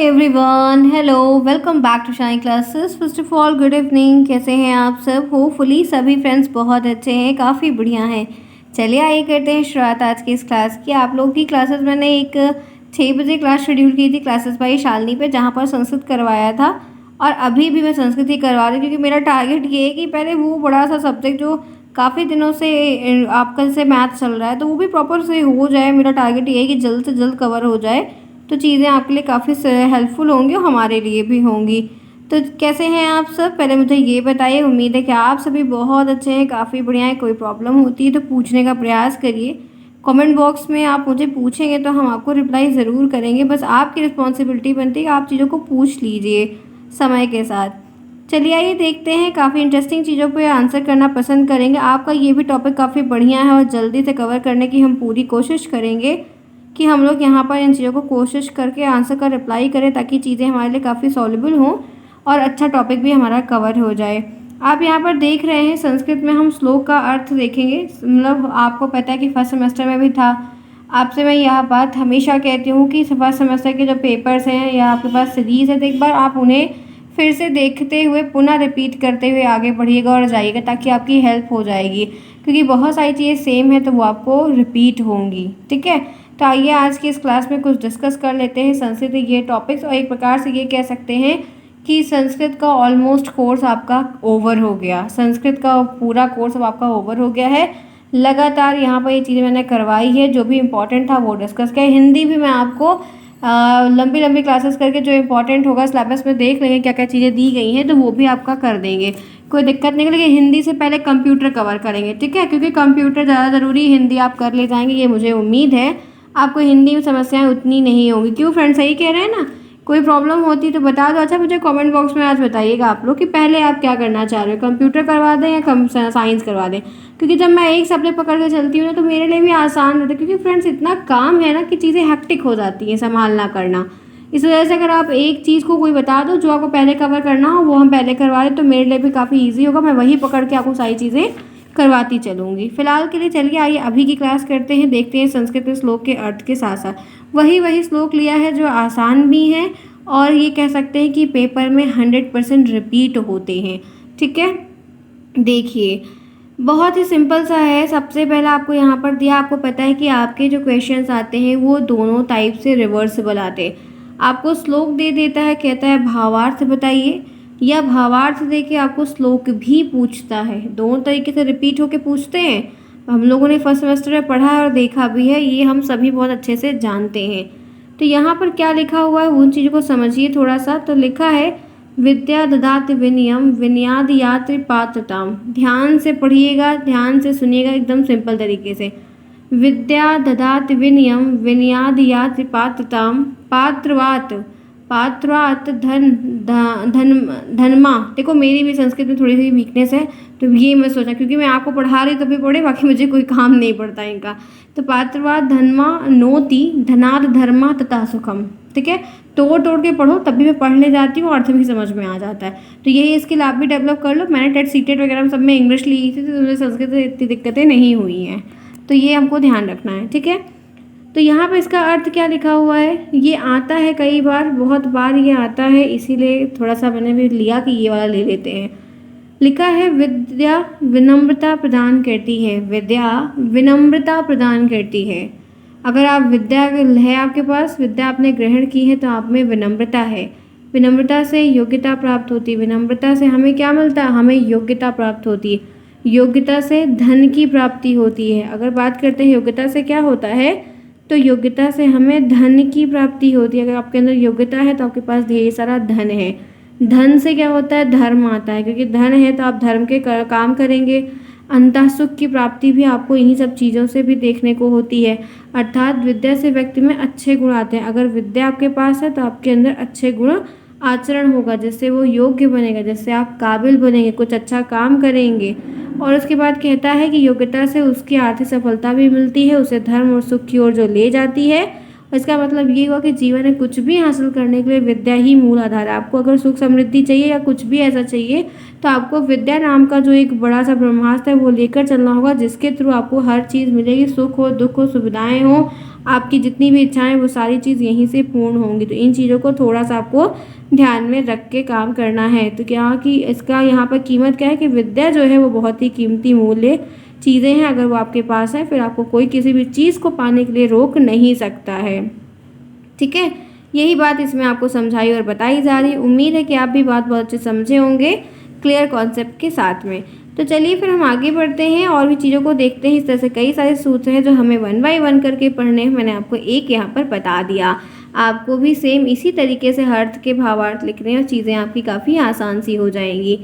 Everyone, hello, welcome back to Shine classes. First of all good evening. कैसे हैं आप सब? होपफुली सभी फ्रेंड्स बहुत अच्छे हैं, काफ़ी बढ़िया हैं। चलिए आइए करते हैं शुरुआत आज की इस क्लास की। आप लोग की क्लासेस मैंने एक 6 बजे क्लास शेड्यूल की थी क्लासेस बाई शालिनी पे, जहाँ पर संस्कृत करवाया था। और अभी भी मैं संस्कृत ही करवा रही हूँ क्योंकि मेरा टारगेट ये है कि पहले वो बड़ा सा सब्जेक्ट जो काफ़ी दिनों से आपका जैसे मैथ चल रहा है तो वो भी प्रॉपर से हो जाए। मेरा टारगेट ये है कि जल्द से जल्द कवर हो जाए, तो चीज़ें आपके लिए काफ़ी हेल्पफुल होंगी और हमारे लिए भी होंगी। तो कैसे हैं आप सब? पहले मुझे ये बताइए। उम्मीद है कि आप सभी बहुत अच्छे हैं, काफ़ी बढ़िया हैं। कोई प्रॉब्लम होती है तो पूछने का प्रयास करिए। कमेंट बॉक्स में आप मुझे पूछेंगे तो हम आपको रिप्लाई ज़रूर करेंगे। बस आपकी रिस्पॉन्सिबिलिटी बनती है कि आप चीज़ों को पूछ लीजिए समय के साथ। चलिए आइए देखते हैं। काफ़ी इंटरेस्टिंग चीज़ों पे आंसर करना पसंद करेंगे। आपका ये भी टॉपिक काफ़ी बढ़िया है और जल्दी से कवर करने की हम पूरी कोशिश करेंगे कि हम लोग यहाँ पर इन चीज़ों को कोशिश करके आंसर का रिप्लाई करें, ताकि चीज़ें हमारे लिए काफ़ी सॉल्युबल हों और अच्छा टॉपिक भी हमारा कवर हो जाए। आप यहाँ पर देख रहे हैं संस्कृत में हम श्लोक का अर्थ देखेंगे। मतलब आपको पता है कि फर्स्ट सेमेस्टर में भी था। आपसे मैं यह बात हमेशा कहती हूँ कि फर्स्ट सेमेस्टर के जो पेपर्स हैं या आपके पास सीरीज़ है तो एक बार आप उन्हें फिर से देखते हुए पुनः रिपीट करते हुए आगे बढ़िएगा और जाइएगा, ताकि आपकी हेल्प हो जाएगी। क्योंकि बहुत सारी चीज़ें सेम है तो वो आपको रिपीट होंगी। ठीक है, तो आइए आज की इस क्लास में कुछ डिस्कस कर लेते हैं संस्कृत ये टॉपिक्स। और एक प्रकार से ये कह सकते हैं कि संस्कृत का ऑलमोस्ट कोर्स आपका ओवर हो गया। संस्कृत का पूरा कोर्स अब आपका ओवर हो गया है। लगातार यहाँ पर ये चीज़ें मैंने करवाई है, जो भी इम्पोर्टेंट था वो डिस्कस किया। हिंदी भी मैं आपको लंबी लंबी क्लासेस करके जो इम्पोर्टेंट होगा सिलेबस में देख लेंगे क्या क्या चीज़ें दी गई हैं, तो वो भी आपका कर देंगे। कोई दिक्कत नहीं है। लेकिन हिंदी से पहले कंप्यूटर कवर करेंगे, ठीक है? क्योंकि कंप्यूटर ज़्यादा ज़रूरी, हिंदी आप कर ले जाएंगे ये मुझे उम्मीद है। आपको हिंदी में समस्याएं उतनी नहीं होंगी। क्यों फ्रेंड्स, सही कह रहे हैं ना? कोई प्रॉब्लम होती तो बता दो। अच्छा, मुझे कमेंट बॉक्स में आज बताइएगा आप लोग कि पहले आप क्या करना चाह रहे हो, कंप्यूटर करवा दें या साइंस करवा दें। क्योंकि जब मैं एक सब्जेक्ट पकड़ के चलती हूँ ना तो मेरे लिए भी आसान रहता है। क्योंकि फ्रेंड्स इतना काम है ना कि चीज़ें हेक्टिक हो जाती हैं संभालना करना। इस वजह से अगर आप एक चीज़ को कोई बता दो जो आपको पहले कवर करना हो, वो हम पहले करवा दें तो मेरे लिए भी काफ़ी ईजी होगा। मैं वही पकड़ के आपको सारी चीज़ें करवाती चलूँगी। फिलहाल के लिए चलिए आइए अभी की क्लास करते हैं। देखते हैं संस्कृत में श्लोक के अर्थ के साथ साथ वही श्लोक लिया है जो आसान भी है और ये कह सकते हैं कि पेपर में 100% रिपीट होते हैं। ठीक है, देखिए बहुत ही सिंपल सा है। सबसे पहला आपको यहाँ पर दिया, आपको पता है कि आपके जो क्वेश्चंस आते हैं वो दोनों टाइप से रिवर्सिबल आते हैं। आपको श्लोक दे देता है, कहता है भावार्थ बताइए, या भावार्थ दे के आपको श्लोक भी पूछता है। दोनों तरीके से रिपीट होके पूछते हैं। हम लोगों ने फर्स्ट सेमेस्टर में पढ़ा है और देखा भी है, ये हम सभी बहुत अच्छे से जानते हैं। तो यहाँ पर क्या लिखा हुआ है उन चीज़ों को समझिए थोड़ा सा। तो लिखा है विद्या ददाति विनयम विनयाद यात्री पात्रताम। ध्यान से पढ़िएगा, ध्यान से सुनिएगा एकदम सिंपल तरीके से। विद्या ददाति विनयम विनयाद यात्री पात्रताम पात्रवात पात्रवात धनमा। देखो मेरी भी संस्कृत में थोड़ी सी वीकनेस है तो ये मैं सोचा, क्योंकि मैं आपको पढ़ा रही तभी पढ़े, बाकी मुझे कोई काम नहीं पड़ता इनका। तो पात्रवात धनमा नोति धनाद धर्मा तथा सुखम। ठीक है, तोड़ के पढ़ो तभी मैं पढ़ ले जाती हूँ, अर्थ भी समझ में आ जाता है। तो यही स्किल आप भी डेवलप कर लो। मैंने टेट सीटेट वगैरह सब में इंग्लिश ली थी तो मुझे संस्कृत में इतनी दिक्कतें नहीं हुई हैं। तो ये हमको ध्यान रखना है। ठीक है, तो यहाँ पे इसका अर्थ क्या लिखा हुआ है, ये आता है कई बार, बहुत बार ये आता है, इसीलिए थोड़ा सा मैंने भी लिया कि ये वाला ले लेते हैं। लिखा है विद्या विनम्रता प्रदान करती है। विद्या विनम्रता प्रदान करती है। अगर आप विद्या है, आपके पास विद्या आपने ग्रहण की है तो आप में विनम्रता है। विनम्रता से योग्यता प्राप्त होती है। विनम्रता से हमें क्या मिलता है? हमें योग्यता प्राप्त होती है। योग्यता से धन की प्राप्ति होती है। अगर बात करते हैं योग्यता से क्या होता है, तो योग्यता से हमें धन की प्राप्ति होती है। अगर आपके अंदर योग्यता है तो आपके पास ढेर सारा धन है। धन से क्या होता है? धर्म आता है। क्योंकि धन है तो आप धर्म के काम करेंगे। अंतः सुख की प्राप्ति भी आपको इन्हीं सब चीज़ों से भी देखने को होती है। अर्थात विद्या से व्यक्ति में अच्छे गुण आते हैं। अगर विद्या आपके पास है तो आपके अंदर अच्छे गुण आचरण होगा, जिससे वो योग्य बनेगा, जिससे आप काबिल बनेंगे, कुछ अच्छा काम करेंगे। और उसके बाद कहता है कि योग्यता से उसकी आर्थिक सफलता भी मिलती है, उसे धर्म और सुख की ओर जो ले जाती है। इसका मतलब ये हुआ कि जीवन में कुछ भी हासिल करने के लिए विद्या ही मूल आधार है। आपको अगर सुख समृद्धि चाहिए या कुछ भी ऐसा चाहिए तो आपको विद्या नाम का जो एक बड़ा सा ब्रह्मास्त्र है वो लेकर चलना होगा, जिसके थ्रू आपको हर चीज़ मिलेगी। सुख हो, दुख हो, सुविधाएं हो, आपकी जितनी भी इच्छाएं वो सारी चीज़ यहीं से पूर्ण होंगी। तो इन चीज़ों को थोड़ा सा आपको ध्यान में रख के काम करना है। तो क्या कि इसका यहाँ पर कीमत क्या है कि विद्या जो है वो बहुत ही कीमती मूल्य चीज़ें हैं। अगर वो आपके पास है फिर आपको कोई किसी भी चीज़ को पाने के लिए रोक नहीं सकता है। ठीक है, यही बात इसमें आपको समझाई और बताई जा रही है। उम्मीद है कि आप भी बात बहुत अच्छे समझे होंगे क्लियर कॉन्सेप्ट के साथ में। तो चलिए फिर हम आगे बढ़ते हैं और भी चीज़ों को देखते हैं। इस तरह से कई सारे सूत्र हैं जो हमें 1 बाय 1 करके पढ़ने हैं। मैंने आपको एक यहाँ पर बता दिया। आपको भी सेम इसी तरीके से अर्थ के भावार्थ लिखने हैं और चीज़ें आपकी काफ़ी आसान सी हो जाएंगी।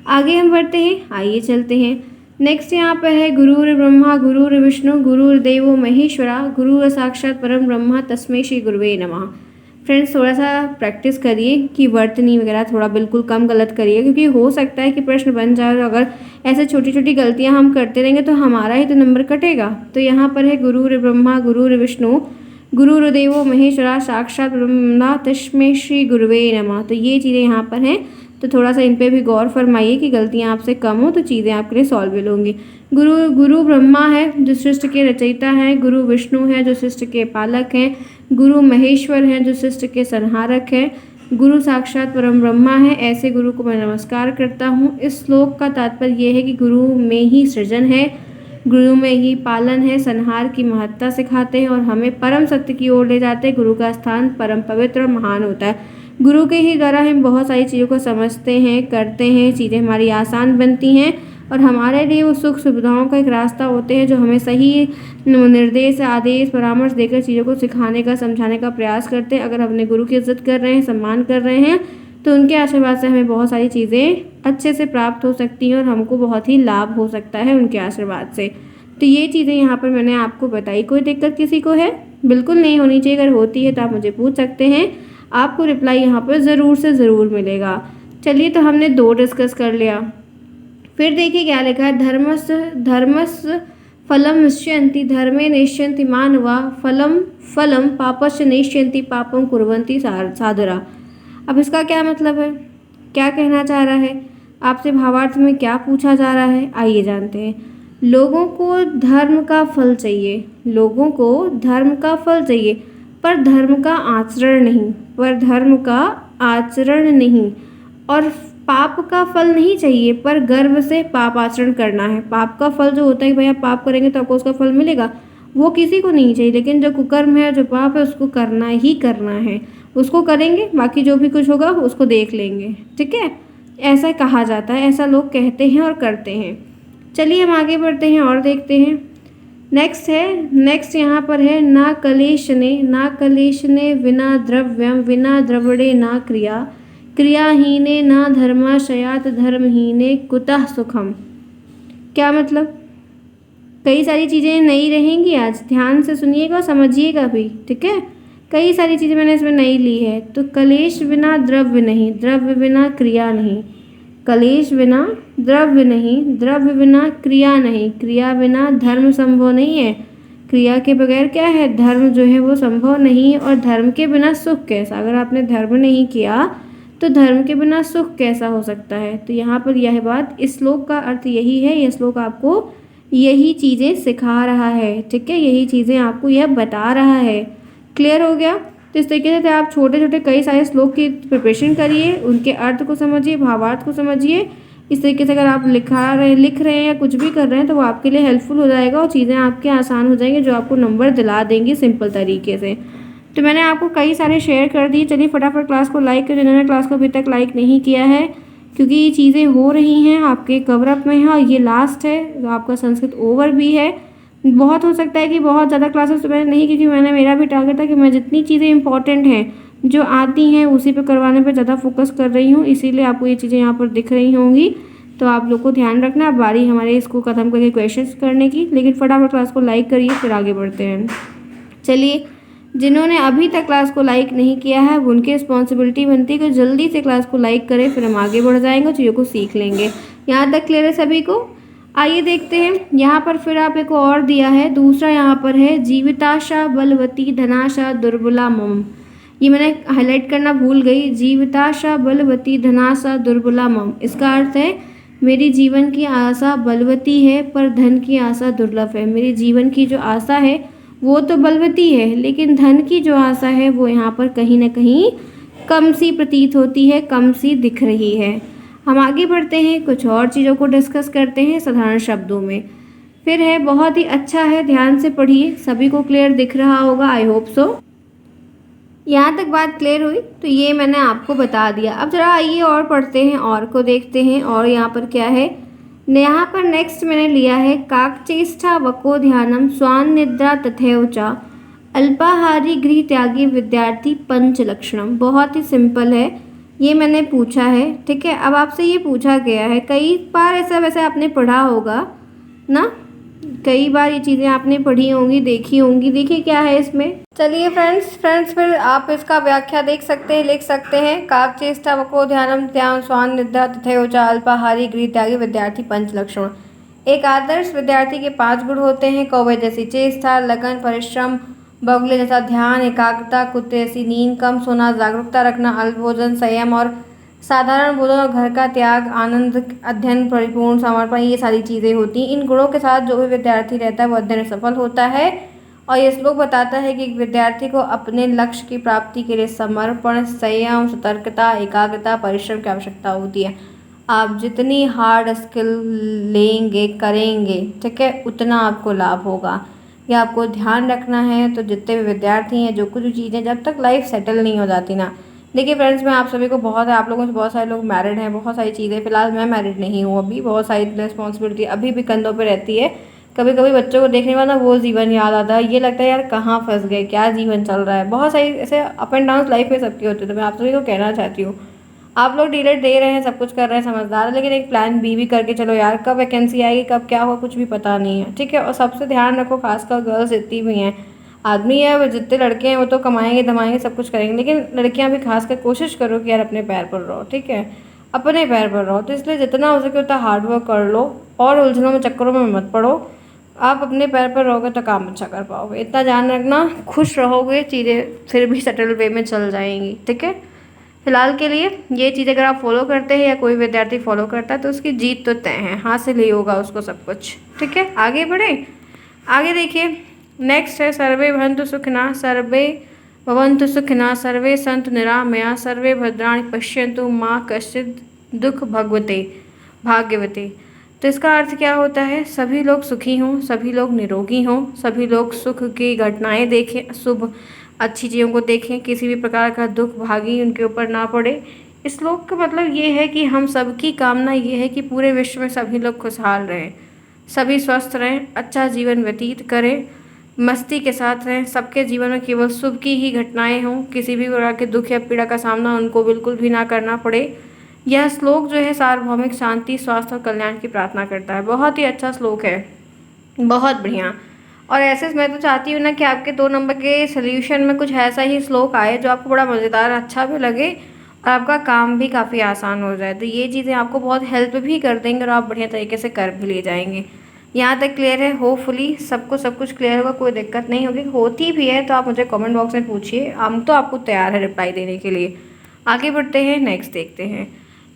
आगे हम बढ़ते हैं, आइए चलते हैं। नेक्स्ट यहाँ पर है गुरुर ब्रह्मा गुरुर विष्णु गुरुर्देवो महेश्वरा गुरुर साक्षात परम ब्रह्मा तस्मै श्री गुरुवे नमः। फ्रेंड्स थोड़ा सा प्रैक्टिस करिए कि वर्तनी वगैरह थोड़ा बिल्कुल कम गलत करिए, क्योंकि हो सकता है कि प्रश्न बन जाए और अगर ऐसे छोटी छोटी गलतियां हम करते रहेंगे तो हमारा ही तो नंबर कटेगा। तो यहाँ पर है गुरुर ब्रह्मा गुरुर विष्णु गुरुर्देवो महेश्वरा साक्षात ब्रह्मा तस्मै श्री गुरुवे नमः। तो ये चीज़ें यहाँ पर हैं, तो थोड़ा सा इन पे भी गौर फरमाइए कि गलतियाँ आपसे कम हो तो चीज़ें आपके लिए सॉल्वेबल होंगी। गुरु ब्रह्मा है जो सृष्टि के रचयिता हैं, गुरु विष्णु है जो सृष्टि के पालक हैं, गुरु महेश्वर हैं जो सृष्टि के संहारक हैं, गुरु साक्षात परम ब्रह्मा है। ऐसे गुरु को मैं नमस्कार करता हूँ। इस श्लोक का तात्पर्य यह है कि गुरु में ही सृजन है, गुरु में ही पालन है, संहार की महत्ता सिखाते हैं और हमें परम सत्य की ओर ले जाते हैं। गुरु का स्थान परम पवित्र और महान होता है। गुरु के ही द्वारा हम बहुत सारी चीज़ों को समझते हैं, करते हैं, चीज़ें हमारी आसान बनती हैं और हमारे लिए वो सुख सुविधाओं का एक रास्ता होते हैं जो हमें सही निर्देश आदेश परामर्श देकर चीज़ों को सिखाने का समझाने का प्रयास करते हैं। अगर अपने गुरु की इज्जत कर रहे हैं, सम्मान कर रहे हैं तो उनके आशीर्वाद से हमें बहुत सारी चीज़ें अच्छे से प्राप्त हो सकती हैं और हमको बहुत ही लाभ हो सकता है उनके आशीर्वाद से। तो ये चीज़ें यहाँ पर मैंने आपको बताई। कोई दिक्कत किसी को है? बिल्कुल नहीं होनी चाहिए। अगर होती है तो आप मुझे पूछ सकते हैं, आपको रिप्लाई यहाँ पर ज़रूर से ज़रूर मिलेगा। चलिए तो हमने 2 डिस्कस कर लिया। फिर देखिए क्या लिखा है, धर्मस्य फलम निश्चयन्ति धर्मे निश्चयन्ति मानवा फलम फलम पापस्य निश्चयन्ति पापम कुर्वन्ति साधुरा। अब इसका क्या मतलब है, क्या कहना चाह रहा है, आपसे भावार्थ में क्या पूछा जा रहा है, आइए जानते हैं। लोगों को धर्म का फल चाहिए, लोगों को धर्म का फल चाहिए पर धर्म का आचरण नहीं, पर धर्म का आचरण नहीं, और पाप का फल नहीं चाहिए पर गर्व से पाप आचरण करना है। पाप का फल जो होता है कि भाई आप पाप करेंगे तो आपको उसका फल मिलेगा, वो किसी को नहीं चाहिए। लेकिन जो कुकर्म है, जो पाप है, उसको करना ही करना है, उसको करेंगे, बाकी जो भी कुछ होगा उसको देख लेंगे। ठीक है, ऐसा कहा जाता है, ऐसा लोग कहते हैं और करते हैं। चलिए हम आगे बढ़ते हैं और देखते हैं। नेक्स्ट यहाँ पर है ना कलेशने विना द्रव्यम विना द्रवणे ना क्रिया क्रियाहीने ना धर्माशयात धर्महीने कुतः सुखम। क्या मतलब, कई सारी चीज़ें नहीं रहेंगी आज, ध्यान से सुनिएगा, समझिएगा भी। ठीक है, कई सारी चीज़ें मैंने इसमें नहीं ली है। तो कलेश बिना द्रव्य नहीं, द्रव्य बिना क्रिया नहीं, कलेश बिना द्रव्य नहीं, द्रव्य बिना क्रिया नहीं, क्रिया बिना धर्म संभव नहीं है, क्रिया के बगैर क्या है, धर्म जो है वो संभव नहीं है, और धर्म के बिना सुख कैसा, अगर आपने धर्म नहीं किया तो धर्म के बिना सुख कैसा हो सकता है। तो यहाँ पर यह बात, इस श्लोक का अर्थ यही है, यह श्लोक आपको यही चीज़ें सिखा रहा है। ठीक है, यही चीज़ें आपको यह बता रहा है। क्लियर हो गया? तो इस तरीके से आप छोटे छोटे कई सारे श्लोक की प्रिपरेशन करिए, उनके अर्थ को समझिए, भावार्थ को समझिए। इस तरीके से अगर आप लिख रहे हैं या कुछ भी कर रहे हैं तो वो आपके लिए हेल्पफुल हो जाएगा और चीज़ें आपके आसान हो जाएंगी, जो आपको नंबर दिला देंगी सिंपल तरीके से। तो मैंने आपको कई सारे शेयर कर दिए। चलिए फटाफट क्लास को लाइक कर, जिन्होंने क्लास को अभी तक लाइक नहीं किया है, क्योंकि ये चीज़ें हो रही हैं आपके कवर अप में है और ये लास्ट है, तो आपका संस्कृत ओवर भी है। बहुत हो सकता है कि बहुत ज़्यादा क्लासेस तो मैंने नहीं, क्योंकि मेरा भी टारगेट था कि मैं जितनी चीज़ें इंपॉर्टेंट हैं जो आती हैं उसी पे करवाने पे ज़्यादा फोकस कर रही हूँ, इसीलिए आपको ये चीज़ें यहाँ पर दिख रही होंगी। तो आप लोग को ध्यान रखना, बारी हमारे इसको ख़त्म करके क्वेश्चंस करने की। लेकिन फटाफट क्लास को लाइक करिए, फिर आगे बढ़ते हैं। चलिए, जिन्होंने अभी तक क्लास को लाइक नहीं किया है वो उनकी रिस्पॉन्सिबिलिटी बनती है कि जल्दी से क्लास को लाइक करें, फिर हम आगे बढ़ जाएंगे, चीज़ों को सीख लेंगे। यहाँ तक क्लियर है सभी को? आइए देखते हैं। यहाँ पर फिर आप एक और दिया है, दूसरा यहाँ पर है जीविताशा बलवती धनाशा दुर्बला मम। ये मैंने हाईलाइट करना भूल गई, जीविताशा बलवती धनाशा दुर्बला मम। इसका अर्थ है मेरी जीवन की आशा बलवती है पर धन की आशा दुर्लभ है। मेरी जीवन की जो आशा है वो तो बलवती है, लेकिन धन की जो आशा है वो यहाँ पर कहीं ना कहीं कम सी प्रतीत होती है, कम सी दिख रही है। हम आगे बढ़ते हैं, कुछ और चीज़ों को डिस्कस करते हैं साधारण शब्दों में। फिर है बहुत ही अच्छा है, ध्यान से पढ़िए, सभी को क्लियर दिख रहा होगा, आई होप सो। यहाँ तक बात क्लियर हुई तो ये मैंने आपको बता दिया। अब जरा आइए और पढ़ते हैं और को देखते हैं। और यहाँ पर क्या है, यहाँ पर नेक्स्ट मैंने लिया है काकचेष्टा वको ध्यानम स्वान निद्रा तथैव च अल्पाहारी गृह त्यागी विद्यार्थी पंच लक्षणम। बहुत ही सिंपल है, ये मैंने पूछा है, ठीक है। अब आपसे ये पूछा गया है, कई बार ऐसा वैसे आपने पढ़ा होगा ना, कई बार ये चीज़ें आपने पढ़ी होंगी, देखी होंगी। देखिए क्या है इसमें। चलिए फ्रेंड्स फिर आप इसका व्याख्या देख सकते हैं, लिख सकते हैं। काक चेष्टा वको ध्यानम ध्यान स्वान निद्रा तथैव च अल्पाहारी गृह त्यागी विद्यार्थी पंच लक्षण। एक आदर्श विद्यार्थी के 5 गुण होते हैं। कौवे जैसी चेष्टा, लगन, परिश्रम, बगुले जैसा ध्यान, एकाग्रता, कुत्ते जैसी नींद, कम सोना, जागरूकता रखना, अल्प भोजन, संयम और साधारण भोजन और घर का त्याग, आनंद, अध्ययन, परिपूर्ण समर्पण, ये सारी चीज़ें होती हैं। इन गुणों के साथ जो भी विद्यार्थी रहता है वो अध्ययन में सफल होता है। और ये श्लोक बताता है कि एक विद्यार्थी को अपने लक्ष्य की प्राप्ति के लिए समर्पण, संयम, सतर्कता, एकाग्रता, परिश्रम की आवश्यकता होती है। आप जितनी हार्ड स्किल लेंगे, करेंगे, ठीक है, उतना आपको लाभ होगा। ये आपको ध्यान रखना है। तो जितने भी विद्यार्थी हैं, जो कुछ भी चीज़ें, जब तक लाइफ सेटल नहीं हो जाती ना, देखिए फ्रेंड्स, मैं आप सभी को आप लोगों से बहुत सारे लोग मैरिड हैं, बहुत सारी चीज़ें, फिलहाल मैं मैरिड नहीं हूँ अभी, बहुत सारी रिस्पॉन्सिबिलिटी अभी भी कंधों पे रहती है। कभी कभी बच्चों को देखने वाला वो जीवन याद आता है, ये लगता है यार कहाँ फंस गए, क्या जीवन चल रहा है। बहुत सारी ऐसे अप एंड डाउन लाइफ में सबकी होती है। तो मैं आप सभी को कहना चाहती हूँ, आप लोग डीलेट दे रहे हैं, सब कुछ कर रहे हैं, समझदार है, लेकिन एक प्लान बी भी करके चलो यार, कब वैकेंसी आएगी, कब क्या होगा, कुछ भी पता नहीं है, ठीक है। और सबसे ध्यान रखो, खासकर गर्ल्स जितनी भी हैं, आदमी है वो, जितने लड़के हैं वो तो कमाएंगे धमाएंगे, सब कुछ करेंगे, लेकिन लड़कियां भी खासकर कोशिश करो कि यार अपने पैर पर रहो, ठीक है, अपने पैर पर रहो। तो इसलिए जितना हो सके उतना हार्ड वर्क कर लो और उलझनों में, चक्करों में मत पड़ो। आप अपने पैर पर रहोगे तो काम अच्छा कर पाओगे, इतना ध्यान रखना। खुश रहोगे, चीज़ें फिर भी सेटल वे में चल जाएंगी, ठीक है। फिलहाल के लिए ये चीज़ अगर आप फॉलो करते हैं या कोई विद्यार्थी फॉलो करता है तो उसकी जीत तो तय है, हासिल ही होगा उसको सब कुछ, ठीक है। आगे बढ़े, आगे देखिए, नेक्स्ट है सर्वे भवन्तु सुखिनः, सर्वे भवन्तु सुखिनः, सर्वे सन्तु निरामया, सर्वे भद्राणि पश्यन्तु, माँ कश्चित् दुख भगवते भाग्यवते। तो इसका अर्थ क्या होता है, सभी लोग सुखी हों, सभी लोग निरोगी हों, सभी लोग सुख की घटनाएं देखें, शुभ अच्छी चीज़ों को देखें, किसी भी प्रकार का दुख भागी उनके ऊपर ना पड़े। इस श्लोक का मतलब ये है कि हम सबकी कामना ये है कि पूरे विश्व में सभी लोग खुशहाल रहें, सभी स्वस्थ रहें, अच्छा जीवन व्यतीत करें, मस्ती के साथ रहें, सबके जीवन में केवल शुभ की ही घटनाएं हों, किसी भी प्रकार के दुख या पीड़ा का सामना उनको बिल्कुल भी ना करना पड़े। यह श्लोक जो है सार्वभौमिक शांति, स्वास्थ्य और कल्याण की प्रार्थना करता है। बहुत ही अच्छा श्लोक है, बहुत बढ़िया। और ऐसे मैं तो चाहती हूँ ना कि आपके 2 नंबर के सोल्यूशन में कुछ ऐसा ही श्लोक आए जो आपको बड़ा मज़ेदार, अच्छा भी लगे और आपका काम भी काफ़ी आसान हो जाए। तो ये चीज़ें आपको बहुत हेल्प भी कर देंगे और आप बढ़िया तरीके से कर भी ले जाएंगे। यहाँ तक क्लियर है, होपफुली सबको सब कुछ क्लियर होगा, कोई दिक्कत नहीं होगी। होती भी है तो आप मुझे कमेंट बॉक्स में पूछिए, हम तो आपको तैयार है रिप्लाई देने के लिए। आगे बढ़ते हैं, नेक्स्ट देखते हैं।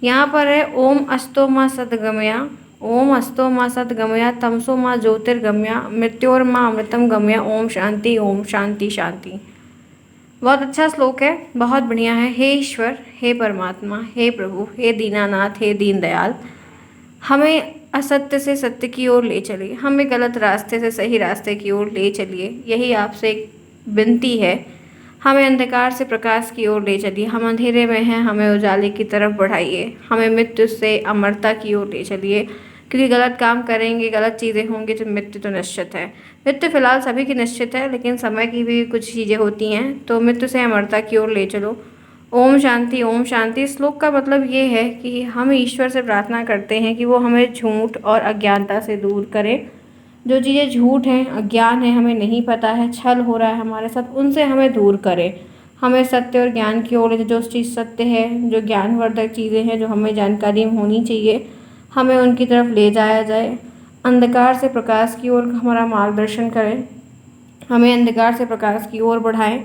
यहाँ पर है ओम अस्तो माँ सद्गमया, ओम अस्तो माँ सद्गमया, तमसो माँ ज्योतिर्गमया, मृत्योर्मा अमृतम गमया, ओम शांति ओम शांति शांति। बहुत अच्छा श्लोक है, बहुत बढ़िया है। हे ईश्वर, हे परमात्मा, हे प्रभु, हे दीनानाथ, हे दीनदयाल, हमें असत्य से सत्य की ओर ले चलिए, हमें गलत रास्ते से सही रास्ते की ओर ले चलिए, यही आपसे एक विनती है। हमें अंधकार से प्रकाश की ओर ले चलिए, हम अंधेरे में हैं, हमें उजाले की तरफ बढ़ाइए, हमें मृत्यु से अमरता की ओर ले चलिए, क्योंकि गलत काम करेंगे, गलत चीज़ें होंगी तो मृत्यु तो निश्चित है। मृत्यु फिलहाल सभी की निश्चित है, लेकिन समय की भी कुछ चीज़ें होती हैं, तो मृत्यु से अमरता की ओर ले चलो। ओम शांति ओम शांति। श्लोक का मतलब ये है कि हम ईश्वर से प्रार्थना करते हैं कि वो हमें झूठ और अज्ञानता से दूर करे। जो चीज़ें झूठ हैं, अज्ञान है, हमें नहीं पता है, छल हो रहा है हमारे साथ, उनसे हमें दूर करे, हमें सत्य और ज्ञान की ओर, जो चीज़ सत्य है, जो ज्ञानवर्धक चीज़ें हैं, जो हमें जानकारी होनी चाहिए, हमें उनकी तरफ ले जाया जाए। अंधकार से प्रकाश की ओर हमारा मार्गदर्शन करें, हमें अंधकार से प्रकाश की ओर बढ़ाएं।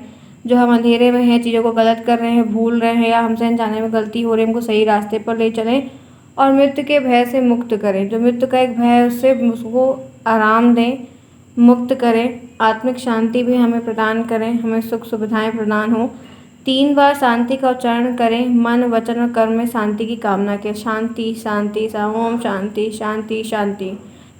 जो हम अंधेरे में हैं, चीज़ों को गलत कर रहे हैं, भूल रहे हैं या हमसे अनजाने में गलती हो रही है, हमको सही रास्ते पर ले चलें और मृत्यु के भय से मुक्त करें। जो मृत्यु का एक भय है उससे उसको आराम दें, मुक्त करें, आत्मिक शांति भी हमें प्रदान करें, हमें सुख सुविधाएं प्रदान हो। 3 बार शांति का उच्चारण करें, मन वचन और कर्म में शांति की कामना के। शांति शांति सा ओम शांति शांति शांति।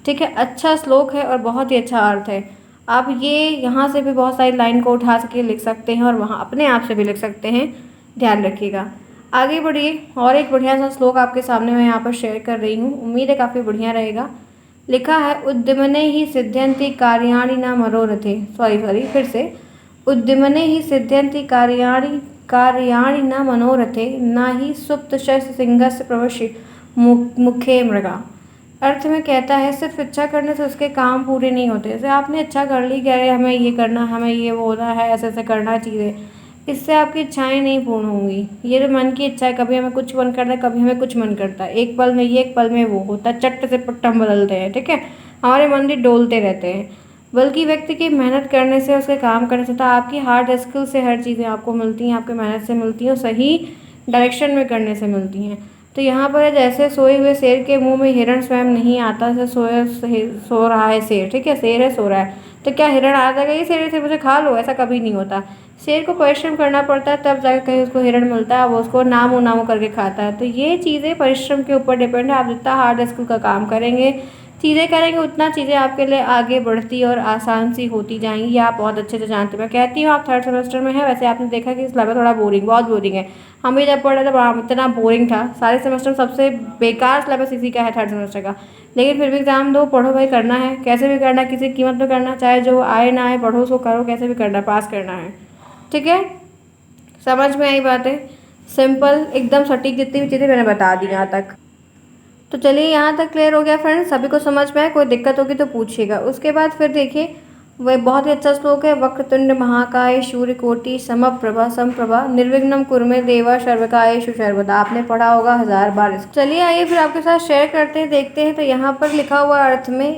ठीक है, अच्छा श्लोक है और बहुत ही अच्छा अर्थ है। आप ये यहाँ से भी बहुत सारी लाइन को उठा के लिख सकते हैं और वहाँ अपने आप से भी लिख सकते हैं, ध्यान रखिएगा। आगे बढ़िए, और एक बढ़िया सा श्लोक आपके सामने मैं यहाँ पर शेयर कर रही हूँ, उम्मीद है काफ़ी बढ़िया रहेगा। लिखा है, उद्यमने ही सिद्ध्यन्ति कार्याणि न मनोरथे। सॉरी फिर से, उद्यमने ही सिद्ध्यन्ति कार्याणि न मनोरथे, न ही सुप्त शस्त्र सिंहस्य प्रवश्य मुखे मृगा। अर्थ में कहता है, सिर्फ इच्छा करने से उसके काम पूरे नहीं होते। जैसे आपने इच्छा कर ली, कह रहे हमें ये करना, हमें ये होना है, ऐसे ऐसे करना चीज़ें, इससे आपकी इच्छाएं नहीं पूर्ण होंगी। ये जो मन की इच्छा है, कभी हमें कुछ मन करता है, कभी हमें कुछ मन करता है, एक पल में ये एक पल में वो होता है, चट्ट से पट्ट हम बदलते हैं। ठीक है, हमारे मन भी डोलते रहते हैं। बल्कि व्यक्ति की मेहनत करने से, उसके काम करने से, तो आपकी हार्ड स्किल से हर चीज़ें आपको मिलती हैं, आपके मेहनत से मिलती हैं और सही डायरेक्शन में करने से मिलती हैं। तो यहाँ पर जैसे सोए हुए शेर के मुंह में हिरण स्वयं नहीं आता, जैसे सो रहा है शेर, ठीक है, शेर है सो रहा है, तो क्या हिरण आ जाएगा ये शेर से मुझे खा लो, ऐसा कभी नहीं होता। शेर को परिश्रम करना पड़ता है, तब जाकर कहीं उसको हिरण मिलता है, वो उसको नामो नामो करके खाता है। तो ये चीज़ें परिश्रम के ऊपर डिपेंड है। आप जितना हार्ड स्किल का काम करेंगे, चीज़ें करेंगे, उतना चीज़ें आपके लिए आगे बढ़ती और आसान सी होती जाएंगी। ये आप बहुत अच्छे से जानते हैं। मैं कहती हूँ आप 3rd सेमेस्टर में है, वैसे आपने देखा कि सिलेबस थोड़ा बोरिंग, बहुत बोरिंग है। हम भी जब पढ़ रहे थे बड़ा इतना बोरिंग था, सारे सेमेस्टर में सबसे बेकार सिलेबस इसी का है 3rd सेमेस्टर का। लेकिन फिर भी एग्जाम दो, पढ़ो भाई, करना है, कैसे भी करना है, किसी कीमत पर करना, चाहे जो आए ना आए, पढ़ो उसको करो, कैसे भी करना है, पास करना है। ठीक है, समझ में आई बातें? सिंपल एकदम सटीक, जितनी भी चीज़ें मैंने बता दी यहाँ तक। तो चलिए, यहाँ तक क्लियर हो गया फ्रेंड्स, सभी को समझ में आए? कोई दिक्कत होगी तो पूछिएगा। उसके बाद फिर देखिए, वह बहुत ही अच्छा श्लोक है, वक्रतुंड महाकाय सूर्यकोटि समप्रभा निर्विघ्नं कुरु मे देवा सर्वकार्येषु सर्वदा। आपने पढ़ा होगा 1000 बार इसको। चलिए आइए फिर आपके साथ शेयर करते हैं, देखते हैं। तो यहाँ पर लिखा हुआ अर्थ में,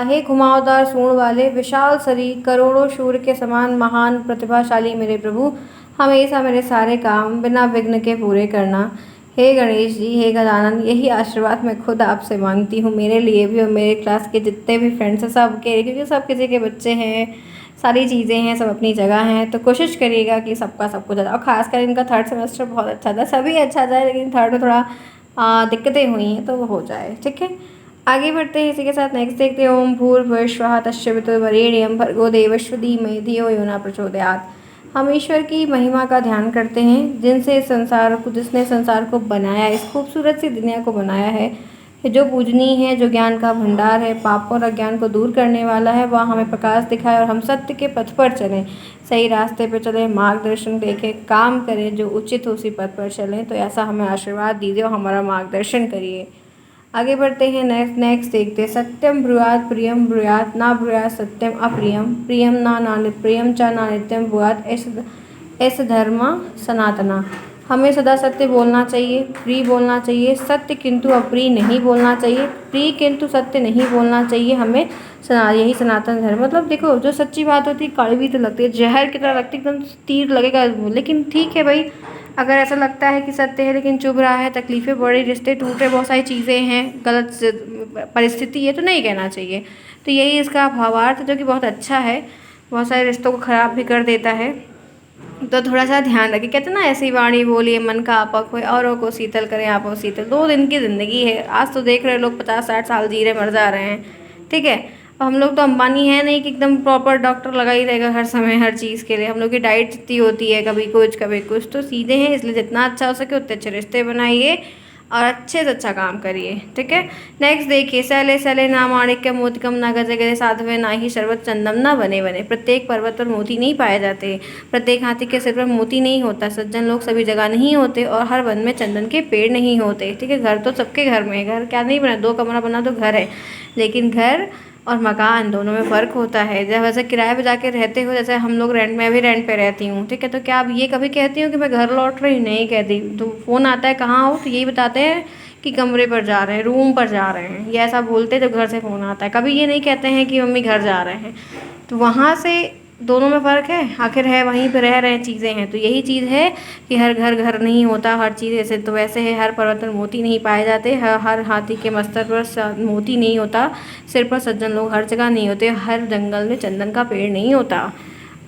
हे घुमावदार सूंड वाले, विशाल शरीर, करोड़ों सूर्य के समान महान प्रतिभाशाली मेरे प्रभु, हमेशा मेरे सारे काम बिना विघ्न के पूरे करना। हे गणेश जी, हे गजानन, यही आशीर्वाद मैं खुद आपसे मांगती हूँ, मेरे लिए भी और मेरे क्लास के जितने भी फ्रेंड्स हैं सब के, क्योंकि सब किसी के बच्चे हैं, सारी चीज़ें हैं, सब अपनी जगह हैं। तो कोशिश करिएगा कि सबका सब कुछ अच्छा, और खासकर इनका 3rd सेमेस्टर बहुत अच्छा था, सभी अच्छा जाए, लेकिन 3rd में थोड़ा दिक्कतें हुई हैं, तो वो हो जाए। ठीक है, आगे बढ़ते हैं। इसी के साथ नेक्स्ट देखते हैं, ओम भूर्भुवस्वः तस्य वितुर्वरेण्यं भर्गो देवस्य धीमहि धियो यो न प्रचोदयात्। हम ईश्वर की महिमा का ध्यान करते हैं, जिसने संसार को बनाया, इस खूबसूरत सी दुनिया को बनाया है, जो पूजनीय है, जो ज्ञान का भंडार है, पापों और अज्ञान को दूर करने वाला है। वह हमें प्रकाश दिखाए और हम सत्य के पथ पर चलें, सही रास्ते पर चलें, मार्गदर्शन देखें, काम करें, जो उचित हो उसी पथ पर चलें। तो ऐसा हमें आशीर्वाद दीजिए और हमारा मार्गदर्शन करिए। आगे बढ़ते हैं, नेक्स्ट देखते हैं, सत्यम ब्रूयात प्रियम ब्रूयात ना ब्रूयात सत्यम अप्रियम प्रियम ना प्रियम च ना नित्यम ब्रूयात ऐस धर्म सनातना। हमें सदा सत्य बोलना चाहिए, प्रिय बोलना चाहिए, सत्य किंतु अप्रिय नहीं बोलना चाहिए, प्रिय किंतु सत्य नहीं बोलना चाहिए। हमें यही सनातन धर्म, मतलब देखो, जो सच्ची बात होती है कड़वी तो लगती है, जहर की तरह लगती है, एकदम तीर लगेगा, लेकिन ठीक है भाई, अगर ऐसा लगता है कि सत्य है लेकिन चुभ रहा है, तकलीफ़ें बढ़ी, रिश्ते टूट रहे, बहुत सारी चीज़ें हैं, गलत परिस्थिति है, तो नहीं कहना चाहिए। तो यही इसका भावार्थ, जो कि बहुत अच्छा है, बहुत सारे रिश्तों को ख़राब भी कर देता है। तो थोड़ा सा ध्यान रखिए। कहते हैं ना, ऐसी वाणी बोलिए मन का आपक होए, औरों को शीतल करें आपो शीतल। 2 दिन की ज़िंदगी है, आज तो देख रहे लोग 50-60 साल जी रहे, मर जा रहे हैं। ठीक है, हम लोग तो अंबानी है नहीं कि एकदम प्रॉपर डॉक्टर लगा ही रहेगा हर समय हर चीज़ के लिए। हम लोग की डाइट जितनी होती है, कभी कुछ तो सीधे हैं, इसलिए जितना अच्छा हो सके उतने अच्छे रिश्ते बनाइए और अच्छे से अच्छा काम करिए। ठीक है, नेक्स्ट देखिए, सैले सैले ना माणिक्य मोतिकम ना गजे गजे साधवे ना ही शरबत चंदम ना बने बने। प्रत्येक पर्वत पर मोती नहीं पाए जाते, प्रत्येक हाथी के सिर पर मोती नहीं होता, सज्जन लोग सभी जगह नहीं होते, और हर वन में चंदन के पेड़ नहीं होते। ठीक है, घर तो सबके घर में है, घर क्या नहीं बना, 2 कमरा बना तो घर है, लेकिन घर और मकान दोनों में फ़र्क होता है। जब वैसे किराए पे जाके रहते हो, जैसे हम लोग रेंट, मैं भी रेंट पे रहती हूँ। ठीक है, तो क्या आप ये कभी कहती हूँ कि मैं घर लौट रही हूँ? नहीं कहती। तो फ़ोन आता है कहाँ हो, तो यही बताते हैं कि कमरे पर जा रहे हैं, रूम पर जा रहे हैं, ये ऐसा बोलते हैं जब घर से फ़ोन आता है। कभी ये नहीं कहते हैं कि मम्मी घर जा रहे हैं। तो वहाँ से दोनों में फ़र्क है, आखिर है वहीं पे रह रहे चीज़ें हैं। तो यही चीज़ है कि हर घर घर नहीं होता, हर चीज़ ऐसे तो वैसे है, हर पर्वत पर मोती नहीं पाए जाते, हर हाथी के मस्तक पर मोती नहीं होता, सिर पर सज्जन लोग हर जगह नहीं होते, हर जंगल में चंदन का पेड़ नहीं होता।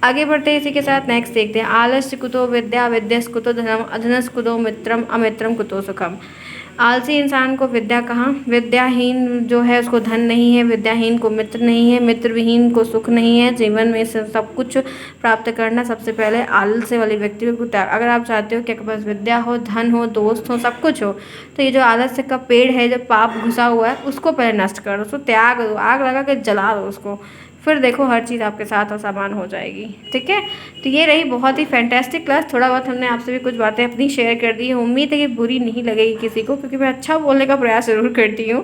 आगे बढ़ते हैं इसी के साथ नेक्स्ट देखते हैं। आलस्य कुतो विद्या विद्यस कुतो धनम अधनस कुतो मित्रम अमित्रम कुतो सुखम। आलसी इंसान को विद्या कहाँ, विद्याहीन जो है उसको धन नहीं है, विद्याहीन को मित्र नहीं है, मित्र विहीन को सुख नहीं है। जीवन में सब कुछ प्राप्त करना सबसे पहले आलस्य वाले व्यक्ति को त्याग। अगर आप चाहते हो कि आपके पास विद्या हो, धन हो, दोस्त हो, सब कुछ हो, तो ये जो आलस्य का पेड़ है, जो पाप घुसा हुआ है, उसको पहले नष्ट करो, उसको त्याग दो, आग लगा के जला दो उसको, फिर देखो हर चीज़ आपके साथ और सामान हो जाएगी। ठीक है, तो ये रही बहुत ही फैंटेस्टिक क्लास। थोड़ा बहुत हमने आपसे भी कुछ बातें अपनी शेयर कर दी है, उम्मीद है कि बुरी नहीं लगेगी किसी को, क्योंकि मैं अच्छा बोलने का प्रयास ज़रूर करती हूँ।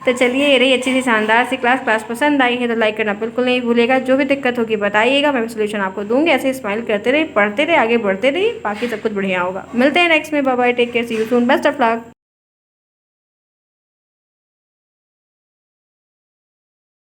तो चलिए, ये रही अच्छी सी शानदार सी क्लास पसंद आई है तो लाइक करना बिल्कुल नहीं भूलेगा। जो भी दिक्कत होगी बताइएगा, मैं सोल्यूशन आपको दूँगी। ऐसे स्माइल करते रहिए, पढ़ते रहे, आगे बढ़ते रहिए, बाकी सब कुछ बढ़िया होगा। मिलते हैं नेक्स्ट में, bye bye, take care, see you soon, best of luck.